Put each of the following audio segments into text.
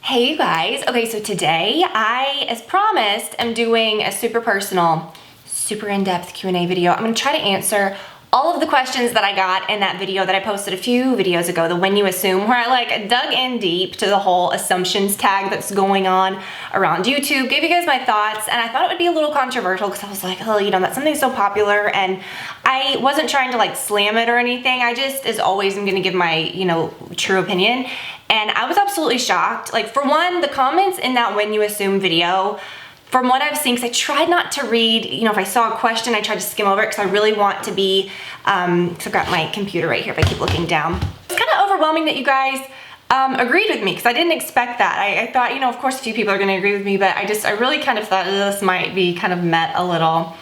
Hey you guys. Okay, so today I, as promised, am doing a super personal, super in-depth Q&A video. I'm gonna try to answer all of the questions that I got in that video that I posted a few videos ago, the When You Assume, where I like dug in deep to the whole assumptions tag that's going on around YouTube, gave you guys my thoughts, and I thought it would be a little controversial because I was like, oh, that's something so popular, and I wasn't trying to like slam it or anything. I just, as always, am gonna give my, true opinion. And I was absolutely shocked. Like, for one, the comments in that When You Assume video, from what I've seen, because I tried not to read, if I saw a question, I tried to skim over it because I really want to be, so I've got my computer right here if I keep looking down. It's kind of overwhelming that you guys agreed with me because I didn't expect that. I thought, of course a few people are going to agree with me, but I really kind of thought this might be kind of met a little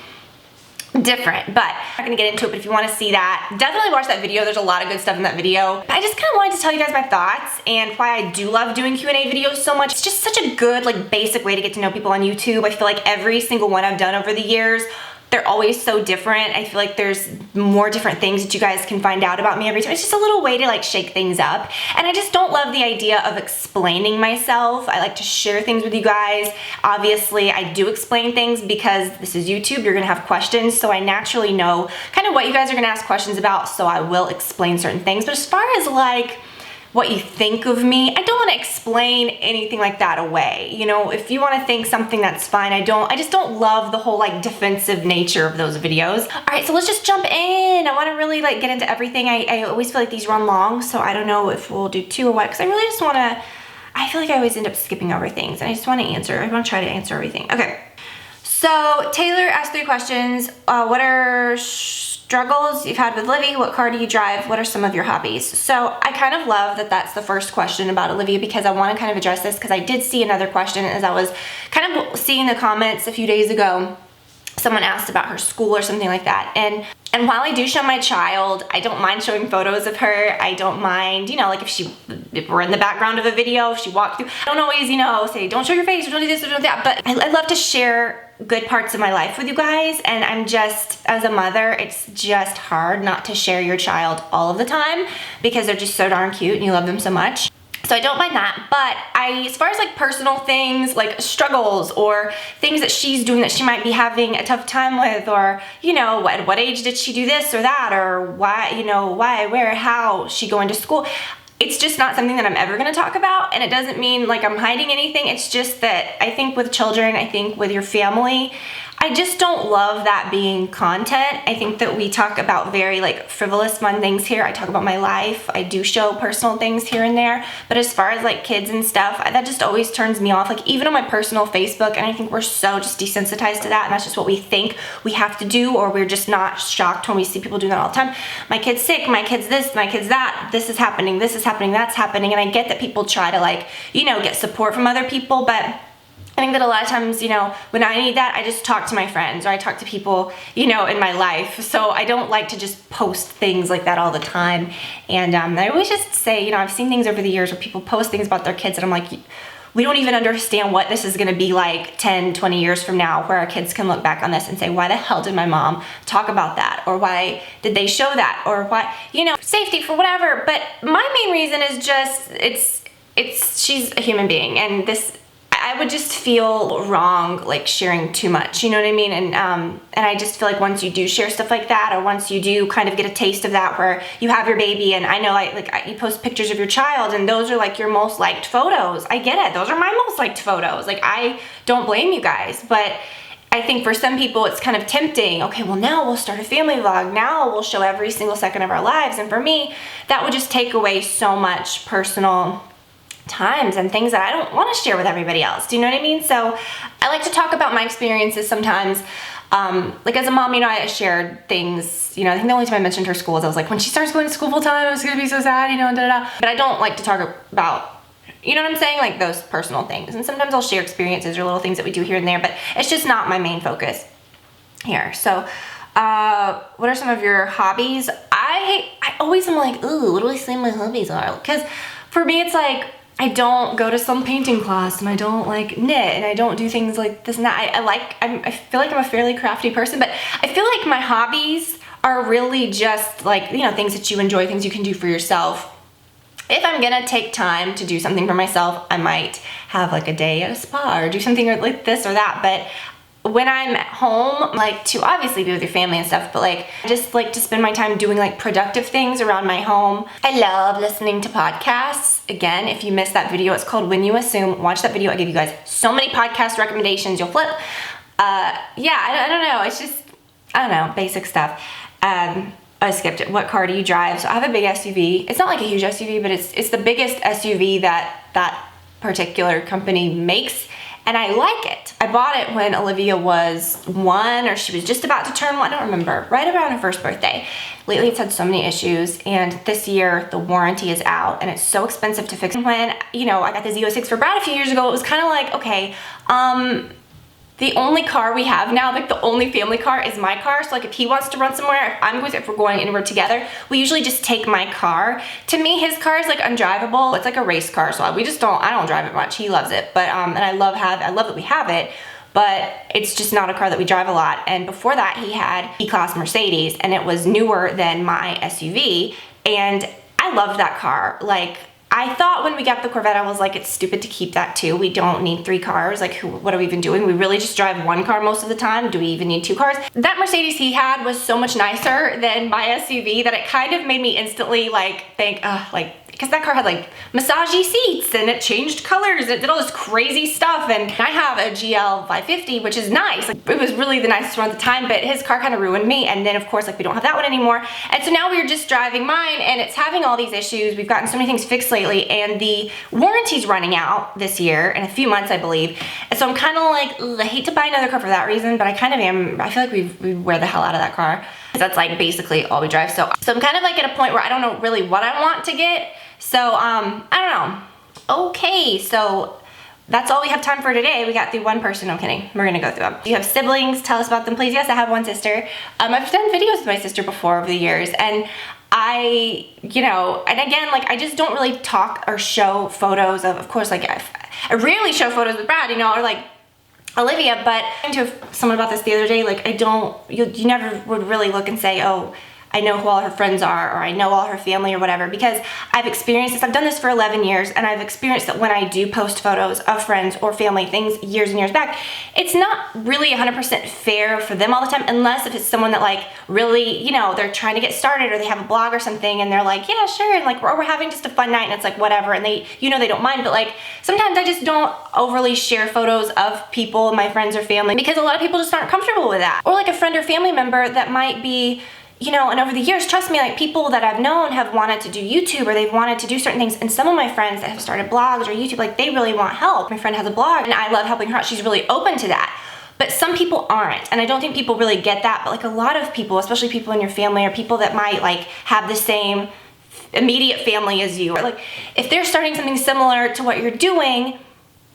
different, but I'm not gonna get into it. But if you want to see that, definitely watch that video. There's a lot of good stuff in that video. But I just kind of wanted to tell you guys my thoughts and why I do love doing Q&A videos so much. It's just such a good, like, basic way to get to know people on YouTube. I feel like every single one I've done over the years, they're always so different. I feel like there's more different things that you guys can find out about me every time. It's just a little way to like shake things up. And I just don't love the idea of explaining myself. I like to share things with you guys. Obviously, I do explain things because this is YouTube. You're gonna have questions. So I naturally know kind of what you guys are gonna ask questions about. So I will explain certain things. But as far as like, what you think of me, I don't want to explain anything like that away. If you want to think something, that's fine. I just don't love the whole like defensive nature of those videos. All right, so let's just jump in. I want to really like get into everything. I always feel like these run long, so I don't know if we'll do two or what, because I really just want to, I feel like I always end up skipping over things, and I just want to answer. I want to try to answer everything. Okay. So Taylor asked 3 questions. What are struggles you've had with Livy? What car do you drive? What are some of your hobbies? So I kind of love that that's the first question about Olivia, because I want to kind of address this because I did see another question as I was kind of seeing the comments a few days ago. Someone asked about her school or something like that. And while I do show my child, I don't mind showing photos of her. I don't mind, like if we're in the background of a video, if she walked through, I don't always, say, don't show your face, or don't do this, or don't do that. But I love to share good parts of my life with you guys. And I'm just, as a mother, it's just hard not to share your child all of the time because they're just so darn cute and you love them so much. So I don't mind that, but as far as like personal things, like struggles or things that she's doing that she might be having a tough time with, or, at what age did she do this or that, or why, where, how she going to school, it's just not something that I'm ever gonna talk about. And it doesn't mean like I'm hiding anything. It's just that I think with children, I think with your family, I just don't love that being content. I think that we talk about very like frivolous, fun things here. I talk about my life. I do show personal things here and there. But as far as like kids and stuff, that just always turns me off. Like even on my personal Facebook, and I think we're so just desensitized to that. And that's just what we think we have to do, or we're just not shocked when we see people doing that all the time. My kid's sick, my kid's this, my kid's that, this is happening, that's happening. And I get that people try to like, get support from other people, but I think that a lot of times, when I need that, I just talk to my friends, or I talk to people, in my life. So I don't like to just post things like that all the time. And I always just say, I've seen things over the years where people post things about their kids, and I'm like, we don't even understand what this is going to be like 10, 20 years from now, where our kids can look back on this and say, why the hell did my mom talk about that? Or why did they show that? Or why, safety for whatever. But my main reason is just, she's a human being, and I would just feel wrong like sharing too much, you know what I mean? And I just feel like once you do share stuff like that, or once you do kind of get a taste of that, where you have your baby, and I know you post pictures of your child, and those are like your most liked photos. I get it. Those are my most liked photos. Like, I don't blame you guys, but I think for some people it's kind of tempting. Okay, well now we'll start a family vlog. Now we'll show every single second of our lives. And for me, that would just take away so much personal times and things that I don't want to share with everybody else. Do you know what I mean? So I like to talk about my experiences sometimes. Like as a mom, I shared things, I think the only time I mentioned her school is I was like, when she starts going to school full time, it's going to be so sad, and da-da-da. But I don't like to talk about, you know what I'm saying? Like those personal things. And sometimes I'll share experiences or little things that we do here and there, but it's just not my main focus here. So, what are some of your hobbies? I always am like, ooh, what do I say my hobbies are? Because for me, it's like, I don't go to some painting class, and I don't like knit, and I don't do things like this and that. I feel like I'm a fairly crafty person, but I feel like my hobbies are really just like, things that you enjoy, things you can do for yourself. If I'm gonna take time to do something for myself, I might have like a day at a spa or do something like this or that. But when I'm at home, like to obviously be with your family and stuff, but like I just like to spend my time doing like productive things around my home. I love listening to podcasts. Again, if you missed that video, it's called When You Assume. Watch that video. I give you guys so many podcast recommendations. You'll flip. Yeah, I don't know. It's just, I don't know, basic stuff. I skipped it. What car do you drive? So I have a big SUV. It's not like a huge SUV, but it's the biggest SUV that particular company makes. And I like it. I bought it when Olivia was 1, or she was just about to turn 1, I don't remember, right around her first birthday. Lately it's had so many issues, and this year the warranty is out and it's so expensive to fix. When, you know, I got the Z06 for Brad a few years ago, it was kind of like, okay, the only car we have now, like the only family car is my car. So like if he wants to run somewhere, if we're going anywhere together, we usually just take my car. To me, his car is like undrivable. It's like a race car. So I don't drive it much. He loves it. But, and I love that we have it, but it's just not a car that we drive a lot. And before that he had E-Class Mercedes, and it was newer than my SUV. And I loved that car. Like, I thought when we got the Corvette, I was like, it's stupid to keep that too. We don't need 3 cars. Like, what are we even doing? We really just drive 1 car most of the time. Do we even need 2 cars? That Mercedes he had was so much nicer than my SUV that it kind of made me instantly like think, because that car had like massagey seats and it changed colors. It did all this crazy stuff. And I have a GL 550, which is nice. Like, it was really the nicest one at the time, but his car kind of ruined me. And then of course, like we don't have that one anymore. And so now we're just driving mine, and it's having all these issues. We've gotten so many things fixed lately, and the warranty's running out this year in a few months, I believe. And so I'm kind of like, ugh, I hate to buy another car for that reason, but I kind of am. I feel like we wear the hell out of that car. That's like basically all we drive. So I'm kind of like at a point where I don't know really what I want to get. So, I don't know. Okay, so that's all we have time for today. We got through 1 person. No, I'm kidding. We're gonna go through them. Do you have siblings? Tell us about them, please. Yes, I have 1 sister. I've done videos with my sister before over the years, and and again, like I just don't really talk or show photos of course, like I rarely show photos with Brad, or like Olivia, but I talked to someone about this the other day. Like you never would really look and say, oh, I know who all her friends are, or I know all her family or whatever, because I've experienced this. I've done this for 11 years, and I've experienced that when I do post photos of friends or family things years and years back, it's not really 100% fair for them all the time, unless if it's someone that like really, they're trying to get started, or they have a blog or something, and they're like, yeah, sure, and like we're having just a fun night, and it's like whatever, and they don't mind. But like sometimes I just don't overly share photos of people, my friends or family, because a lot of people just aren't comfortable with that. Or like a friend or family member that might be, and over the years, trust me, like people that I've known have wanted to do YouTube, or they've wanted to do certain things. And some of my friends that have started blogs or YouTube, like they really want help. My friend has a blog and I love helping her out. She's really open to that. But some people aren't. And I don't think people really get that. But like a lot of people, especially people in your family, or people that might like have the same immediate family as you, or like if they're starting something similar to what you're doing,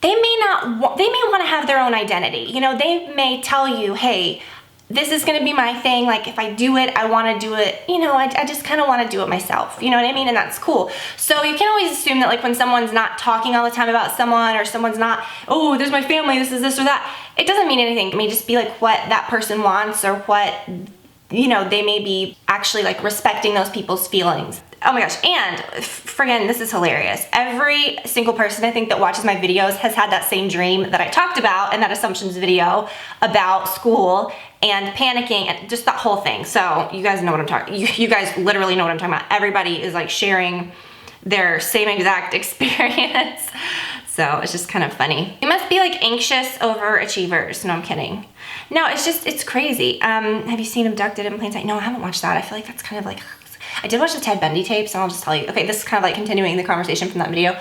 they may want to have their own identity. They may tell you, hey, this is gonna be my thing. Like if I do it, I wanna do it, I just kinda wanna do it myself. You know what I mean? And that's cool. So you can always assume that like when someone's not talking all the time about someone, or someone's not, oh, there's my family, this is this or that, it doesn't mean anything. It may just be like what that person wants, or what, they may be actually like respecting those people's feelings. Oh my gosh, and friggin', this is hilarious. Every single person I think that watches my videos has had that same dream that I talked about in that assumptions video about school and panicking and just that whole thing. So you guys know what I'm talking, you guys literally know what I'm talking about. Everybody is like sharing their same exact experience. So it's just kind of funny. You must be like anxious overachievers. No, I'm kidding. No, it's crazy. Have you seen Abducted in Plain Sight? No, I haven't watched that. I feel like that's kind of like, I did watch the Ted Bundy tapes, and I'll just tell you. Okay, this is kind of like continuing the conversation from that video.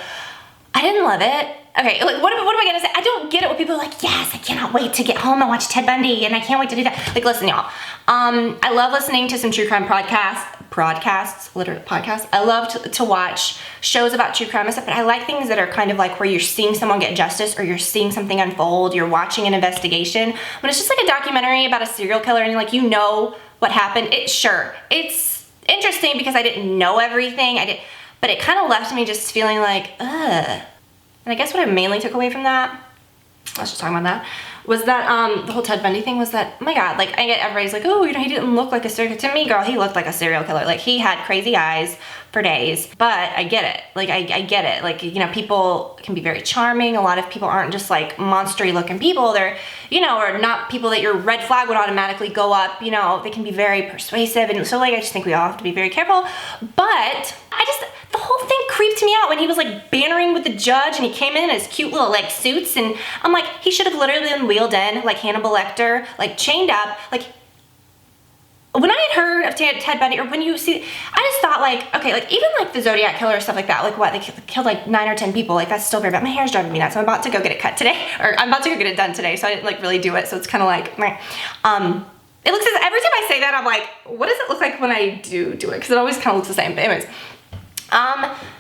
I didn't love it. Okay, like what am I gonna say? I don't get it when people are like, yes, I cannot wait to get home and watch Ted Bundy, and I can't wait to do that. Like, listen, y'all. I love listening to some true crime podcasts. I love to watch shows about true crime and stuff, but I like things that are kind of like where you're seeing someone get justice, or you're seeing something unfold, you're watching an investigation. When it's just like a documentary about a serial killer, and you're like, what happened. It's interesting because I didn't know everything. But it kind of left me just feeling like, ugh. And I guess what I mainly took away from that let's just talk about that, was that the whole Ted Bundy thing was that, oh my God, like I get everybody's like, oh, you know, he didn't look like a serial killer. To me, girl, he looked like a serial killer. Like he had crazy eyes for days, but I get it. Like I get it. Like, you know, people can be very charming. A lot of people aren't just like monstery looking people. They're, you know, or not people that your red flag would automatically go up. You know, they can be very persuasive. And so like, I just think we all have to be very careful. But the whole thing creeped me out when he was like bantering with the judge and he came in his cute little like suits, and I'm like, he should have literally been wheeled in like Hannibal Lecter, like chained up. Like when I had heard of Ted Bundy, or when you see, I just thought like, okay, like even like the Zodiac Killer or stuff like that, like what, they killed like 9 or 10 people, like that's still very bad. My hair's driving me nuts, so I'm about to go get it cut today, or I'm about to go get it done today, so I didn't like really do it, so it's kind of like, it looks as, every time I say that, I'm like, what does it look like when I do it? Because it always kind of looks the same. But anyways,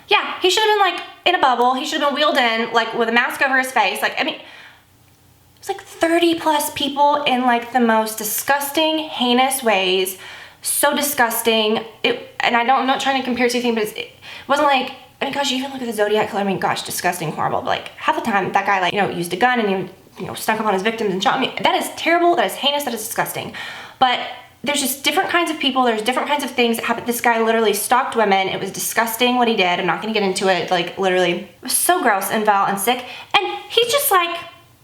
yeah, he should have been like in a bubble. He should have been wheeled in like with a mask over his face. Like, I mean, it's like 30 plus people in like the most disgusting, heinous ways. So disgusting. And I'm not trying to compare to anything, but it wasn't like, I mean, gosh, you even look at the Zodiac Killer. I mean, gosh, disgusting, horrible. But like half the time, that guy like, you know, used a gun and he, you know, stuck up on his victims and shot me. That is terrible. That is heinous. That is disgusting. But there's just different kinds of people. There's different kinds of things that happen. This guy literally stalked women. It was disgusting what he did. I'm not going to get into it. Like literally, it was so gross and vile and sick. And he's just like,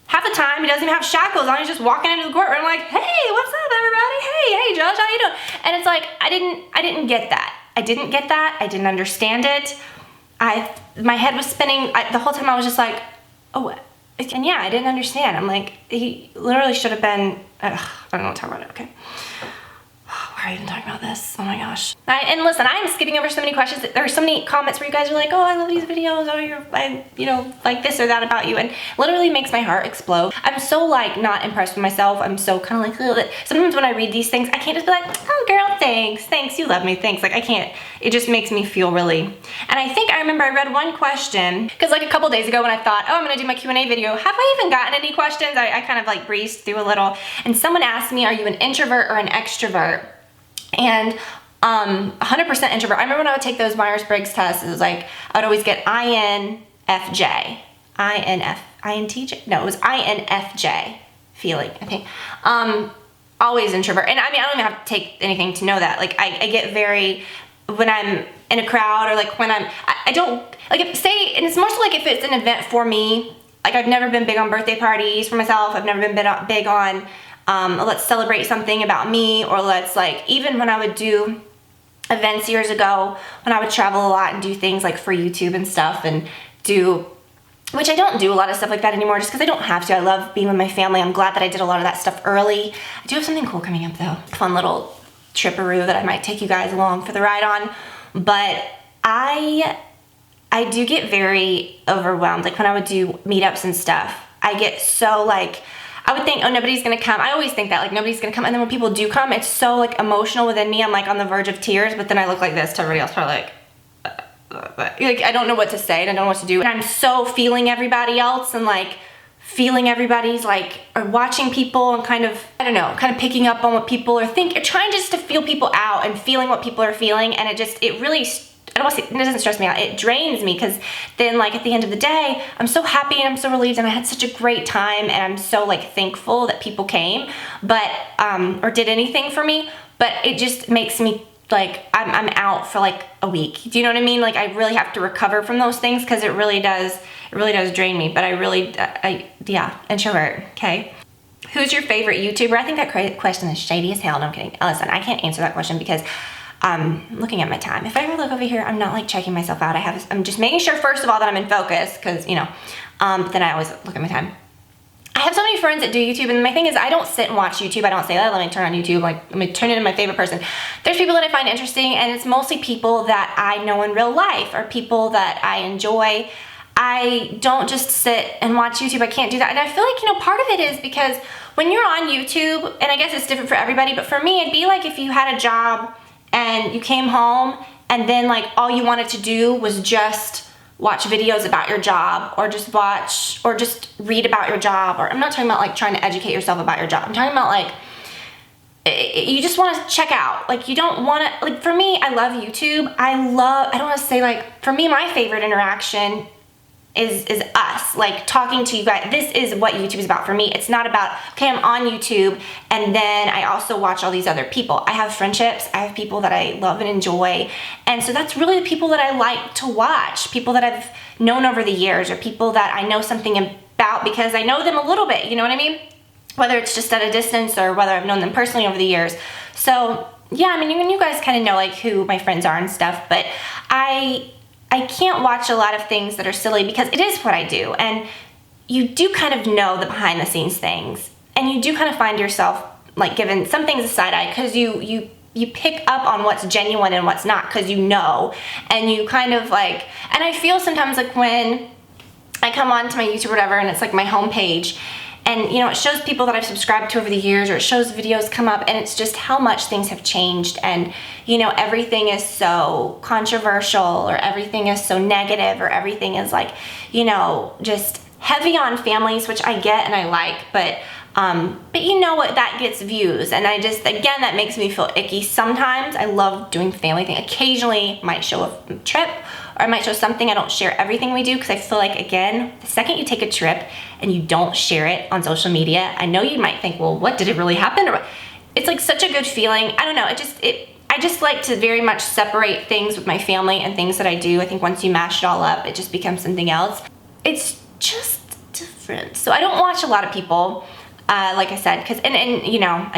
half the time he doesn't even have shackles on. He's just walking into the courtroom like, hey, what's up, everybody? Hey, Judge, how you doing? And it's like, I didn't get that. I didn't get that. I didn't understand it. My head was spinning. The whole time I was just like, oh, and yeah, I didn't understand. I'm like, he literally should have been, I don't know what to talk about it, okay. Why are you even talking about this? Oh my gosh. And listen, I'm skipping over so many questions. There are so many comments where you guys are like, oh, I love these videos. Oh, I you know, like this or that about you. And literally makes my heart explode. I'm so like not impressed with myself. I'm so kind of like, ugh. Sometimes when I read these things, I can't just be like, oh girl, thanks, you love me, thanks. Like I can't, it just makes me feel really. And I think I remember I read one question, because like a couple days ago when I thought, oh, I'm gonna do my Q&A video, have I even gotten any questions? I kind of like breezed through a little. And someone asked me, are you an introvert or an extrovert? And 100% introvert. I remember when I would take those Myers-Briggs tests, it was like, I would always get INFJ. INTJ? No, it was INFJ feeling, I think. Always introvert. And I mean, I don't even have to take anything to know that. Like, I get very, when I'm in a crowd or like when I don't, like if, say, and it's mostly like if it's an event for me, like I've never been big on birthday parties for myself. I've never been big on, let's celebrate something about me, or let's like, even when I would do events years ago, when I would travel a lot and do things like for YouTube and stuff and do, which I don't do a lot of stuff like that anymore just because I don't have to. I love being with my family. I'm glad that I did a lot of that stuff early. I do have something cool coming up though. Fun little tripperoo that I might take you guys along for the ride on. But I do get very overwhelmed. Like when I would do meetups and stuff, I get so like, I would think, oh, nobody's gonna come. I always think that, like, nobody's gonna come. And then when people do come, it's so, like, emotional within me. I'm, like, on the verge of tears, but then I look like this to everybody else, probably like, I don't know what to say, and I don't know what to do. And I'm so feeling everybody else and, like, feeling everybody's, like, or watching people and kind of, I don't know, kind of picking up on what people are thinking, trying just to feel people out and feeling what people are feeling. And it really, I don't want to say, it doesn't stress me out. It drains me because then like at the end of the day, I'm so happy and I'm so relieved and I had such a great time and I'm so like thankful that people came, but, or did anything for me, but it just makes me like, I'm out for like a week. Do you know what I mean? Like I really have to recover from those things because it really does drain me, but yeah, introvert, okay? Who's your favorite YouTuber? I think that question is shady as hell. No, I'm kidding. Listen, I can't answer that question because looking at my time. If I ever look over here, I'm not like checking myself out. I'm just making sure first of all that I'm in focus because, you know, but then I always look at my time. I have so many friends that do YouTube and my thing is I don't sit and watch YouTube. I don't say, let me turn on YouTube, like let me turn it into my favorite person. There's people that I find interesting and it's mostly people that I know in real life or people that I enjoy. I don't just sit and watch YouTube. I can't do that. And I feel like, you know, part of it is because when you're on YouTube, and I guess it's different for everybody, but for me, it'd be like if you had a job and you came home and then like all you wanted to do was just watch videos about your job or just watch or just read about your job, or I'm not talking about like trying to educate yourself about your job. I'm talking about like you just want to check out. Like you don't want to, like for me, I love YouTube. I don't want to say like, for me, my favorite interaction is us, like talking to you guys. This is what YouTube is about for me. It's not about, okay, I'm on YouTube and then I also watch all these other people. I have friendships, I have people that I love and enjoy. And so that's really the people that I like to watch, people that I've known over the years, or people that I know something about because I know them a little bit, you know what I mean? Whether it's just at a distance or whether I've known them personally over the years. So yeah, I mean, you guys kind of know like who my friends are and stuff, but I can't watch a lot of things that are silly because it is what I do. And you do kind of know the behind the scenes things. And you do kind of find yourself like giving some things a side eye because you pick up on what's genuine and what's not because you know. And you kind of like, and I feel sometimes like when I come on to my YouTube or whatever and it's like my homepage and you know, it shows people that I've subscribed to over the years, or it shows videos come up, and it's just how much things have changed, and you know, everything is so controversial, or everything is so negative, or everything is like, you know, just heavy on families, which I get and I like, but you know what, that gets views, and I just, again, that makes me feel icky. Sometimes I love doing family thing. Occasionally might show a trip, or I might show something. I don't share everything we do because I feel like, again, the second you take a trip and you don't share it on social media, I know you might think, well, what, did it really happen? Or it's like such a good feeling. I don't know, I just like to very much separate things with my family and things that I do. I think once you mash it all up, it just becomes something else. It's just different. So I don't watch a lot of people, like I said, because, and you know,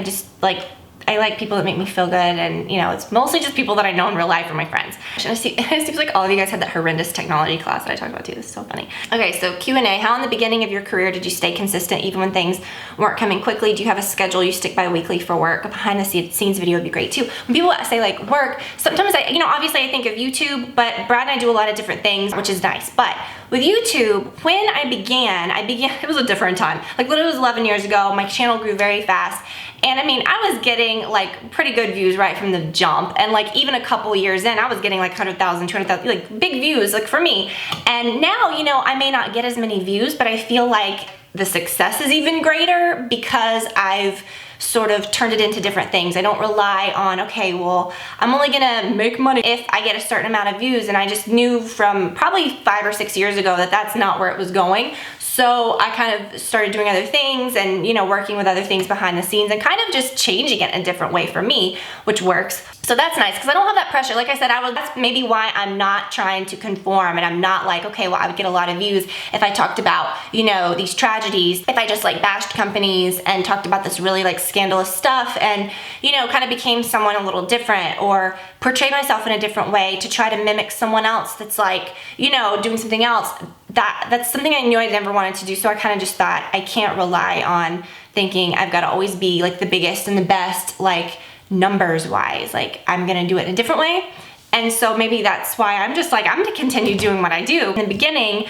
I like people that make me feel good, and you know, it's mostly just people that I know in real life or my friends. And it seems like all of you guys had that horrendous technology class that I talked about too. This is so funny. Okay, so Q&A. How in the beginning of your career did you stay consistent even when things weren't coming quickly? Do you have a schedule you stick by weekly for work? A behind the scenes video would be great too. When people say like work, sometimes you know, obviously I think of YouTube, but Brad and I do a lot of different things, which is nice. But with YouTube, when I began, it was a different time. Like literally it was 11 years ago. My channel grew very fast. And I mean, I was getting like pretty good views right from the jump. And like even a couple years in, I was getting like 100,000, 200,000, like big views, like for me. And now, you know, I may not get as many views, but I feel like the success is even greater because I've sort of turned it into different things. I don't rely on, okay, well, I'm only gonna make money if I get a certain amount of views. And I just knew from probably 5 or 6 years ago that that's not where it was going. So I kind of started doing other things and, you know, working with other things behind the scenes and kind of just changing it in a different way for me, which works. So that's nice because I don't have that pressure. Like I said, that's maybe why I'm not trying to conform, and I'm not like, okay, well, I would get a lot of views if I talked about, you know, these tragedies, if I just like bashed companies and talked about this really like scandalous stuff and, you know, kind of became someone a little different or portrayed myself in a different way to try to mimic someone else that's like, you know, doing something else. That's something I knew I never wanted to do, so I kind of just thought I can't rely on thinking I've got to always be like the biggest and the best, like numbers wise. Like I'm gonna do it in a different way. And so maybe that's why I'm just like, I'm gonna continue doing what I do. In the beginning,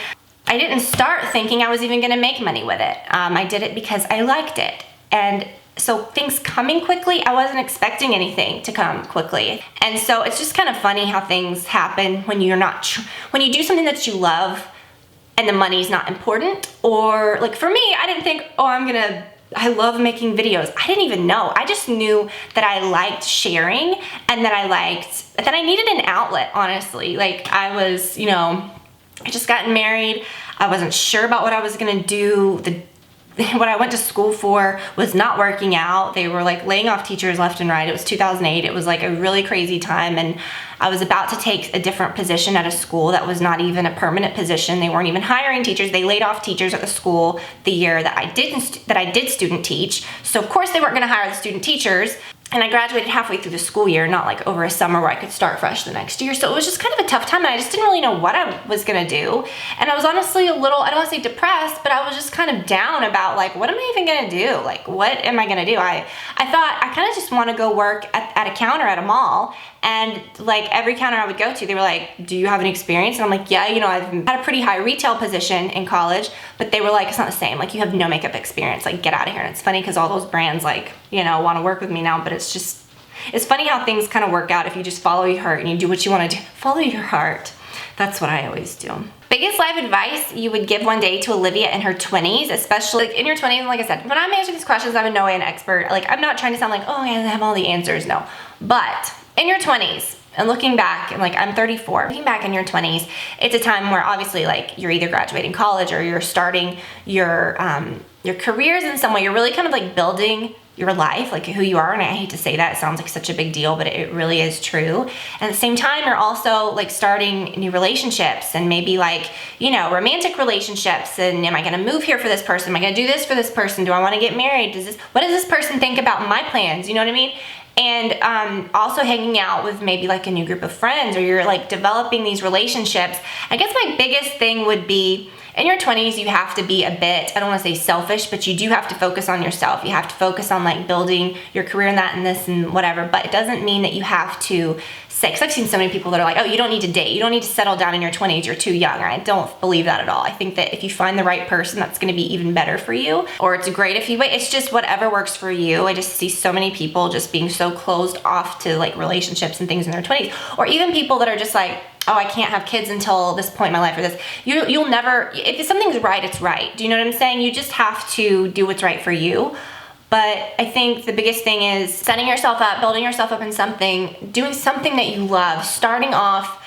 I didn't start thinking I was even gonna make money with it. I did it because I liked it. And so things coming quickly, I wasn't expecting anything to come quickly. And so it's just kind of funny how things happen when you're not, when you do something that you love and the money's not important. Or like for me, I didn't think, oh, I love making videos. I didn't even know. I just knew that I liked sharing and that I needed an outlet, honestly. Like I was, you know, I just gotten married. I wasn't sure about what I was gonna do. What I went to school for was not working out. They were like laying off teachers left and right. It was 2008. It was like a really crazy time, and I was about to take a different position at a school that was not even a permanent position. They weren't even hiring teachers. They laid off teachers at the school the year that I did student teach. So of course they weren't gonna hire the student teachers. And I graduated halfway through the school year, not like over a summer where I could start fresh the next year. So it was just kind of a tough time, and I just didn't really know what I was gonna do. And I was honestly a little, I don't wanna say depressed, but I was just kind of down about like, what am I even gonna do? Like, what am I gonna do? I thought I kind of just wanna go work at a counter at a mall. And like every counter I would go to, they were like, do you have any experience? And I'm like, yeah, you know, I've had a pretty high retail position in college, but they were like, it's not the same. Like you have no makeup experience, like get out of here. And it's funny because all those brands like, you know, want to work with me now, but it's funny how things kind of work out if you just follow your heart and you do what you want to do. Follow your heart. That's what I always do. Biggest life advice you would give one day to Olivia in her 20s, especially like in your 20s, like I said, when I'm answering these questions, I'm in no way an expert. Like I'm not trying to sound like, oh, I have all the answers, no. But in your 20s, And looking back, and like I'm 34, looking back in your 20s, it's a time where obviously like you're either graduating college or you're starting your careers in some way. You're really kind of like building your life, like who you are. And I hate to say that, it sounds like such a big deal, but it really is true. And at the same time, you're also like starting new relationships and maybe like, you know, romantic relationships. And am I gonna move here for this person? Am I gonna do this for this person? Do I wanna get married? What does this person think about my plans? You know what I mean? And also hanging out with maybe like a new group of friends, or you're like developing these relationships. I guess my biggest thing would be, in your 20s, you have to be a bit, I don't want to say selfish, but you do have to focus on yourself. You have to focus on like building your career in that and this and whatever, but it doesn't mean that you have to say, because I've seen so many people that are like, oh, you don't need to date. You don't need to settle down in your 20s. You're too young. I don't believe that at all. I think that if you find the right person, that's going to be even better for you. Or it's great if you wait. It's just whatever works for you. I just see so many people just being so closed off to like relationships and things in their 20s. Or even people that are just like, oh, I can't have kids until this point in my life or this. You'll never, if something's right, it's right. Do you know what I'm saying? You just have to do what's right for you. But I think the biggest thing is setting yourself up, building yourself up in something, doing something that you love, starting off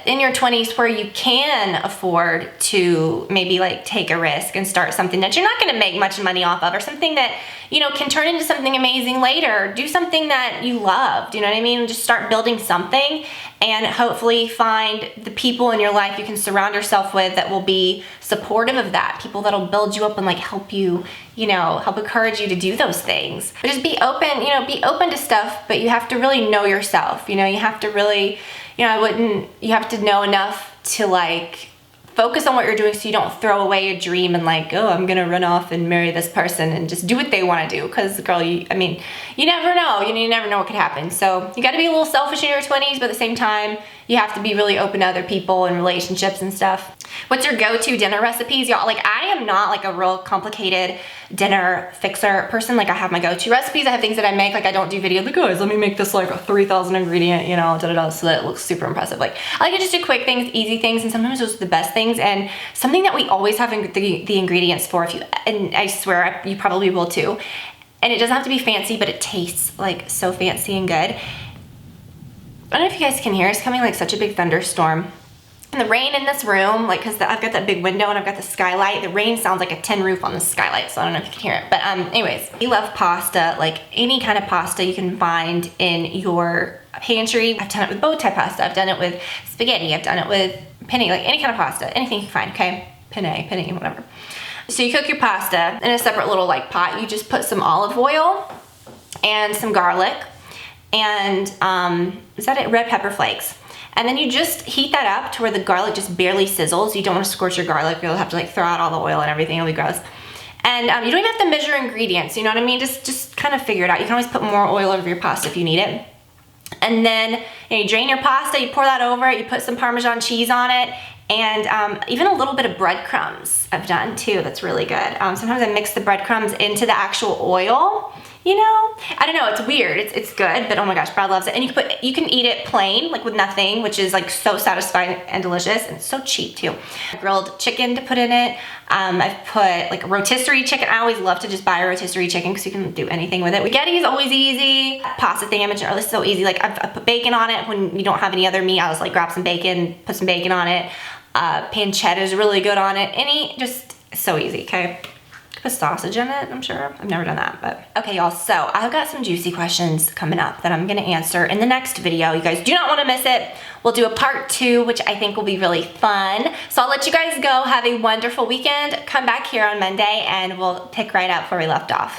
in your 20s where you can afford to maybe like take a risk and start something that you're not gonna make much money off of, or something that, you know, can turn into something amazing later. Do something that you love, do you know what I mean? Just start building something and hopefully find the people in your life you can surround yourself with that will be supportive of that. People that'll build you up and like help you, you know, help encourage you to do those things. But just be open, you know, be open to stuff, but you have to really know yourself. You know, you have to really, you know, you have to know enough to like focus on what you're doing so you don't throw away a dream and like, oh, I'm gonna run off and marry this person and just do what they wanna do. Cause girl, you never know. You never know what could happen. So you gotta be a little selfish in your 20s, but at the same time, you have to be really open to other people and relationships and stuff. What's your go-to dinner recipes, y'all? Like, I am not like a real complicated dinner fixer person. Like, I have my go-to recipes. I have things that I make. Like, I don't do videos like, guys, let me make this like a 3,000 ingredient, you know, so that it looks super impressive. Like, I like to just do quick things, easy things, and sometimes those are the best things. And something that we always have the ingredients for, and I swear you probably will too. And it doesn't have to be fancy, but it tastes like so fancy and good. I don't know if you guys can hear, it's coming like such a big thunderstorm. And the rain in this room, like, cause I've got that big window and I've got the skylight, the rain sounds like a tin roof on the skylight, so I don't know if you can hear it. But anyways, we love pasta, like any kind of pasta you can find in your pantry. I've done it with bow tie pasta, I've done it with spaghetti, I've done it with penne, like any kind of pasta, anything you can find, okay? Penne, whatever. So you cook your pasta in a separate little like pot. You just put some olive oil and some garlic and is that it? Red pepper flakes. And then you just heat that up to where the garlic just barely sizzles. You don't want to scorch your garlic. You'll have to like throw out all the oil and everything. It'll be gross. And you don't even have to measure ingredients. You know what I mean? Just kind of figure it out. You can always put more oil over your pasta if you need it. And then you drain your pasta. You pour that over it. You put some Parmesan cheese on it. And even a little bit of breadcrumbs I've done too. That's really good. Sometimes I mix the breadcrumbs into the actual oil. You know, I don't know, it's weird. It's good, but oh my gosh, Brad loves it. And you can eat it plain, like with nothing, which is like so satisfying and delicious, and it's so cheap too. Grilled chicken to put in it. I've put like a rotisserie chicken. I always love to just buy a rotisserie chicken because you can do anything with it. Spaghetti is always easy. Pasta thing I mentioned earlier is so easy. Like I put bacon on it when you don't have any other meat. I just like grab some bacon, put some bacon on it. Pancetta is really good on it. Just so easy, okay? Put sausage in it, I'm sure. I've never done that, but. Okay, y'all, so I've got some juicy questions coming up that I'm gonna answer in the next video. You guys do not wanna miss it. We'll do a part 2, which I think will be really fun. So I'll let you guys go. Have a wonderful weekend. Come back here on Monday and we'll pick right up where we left off.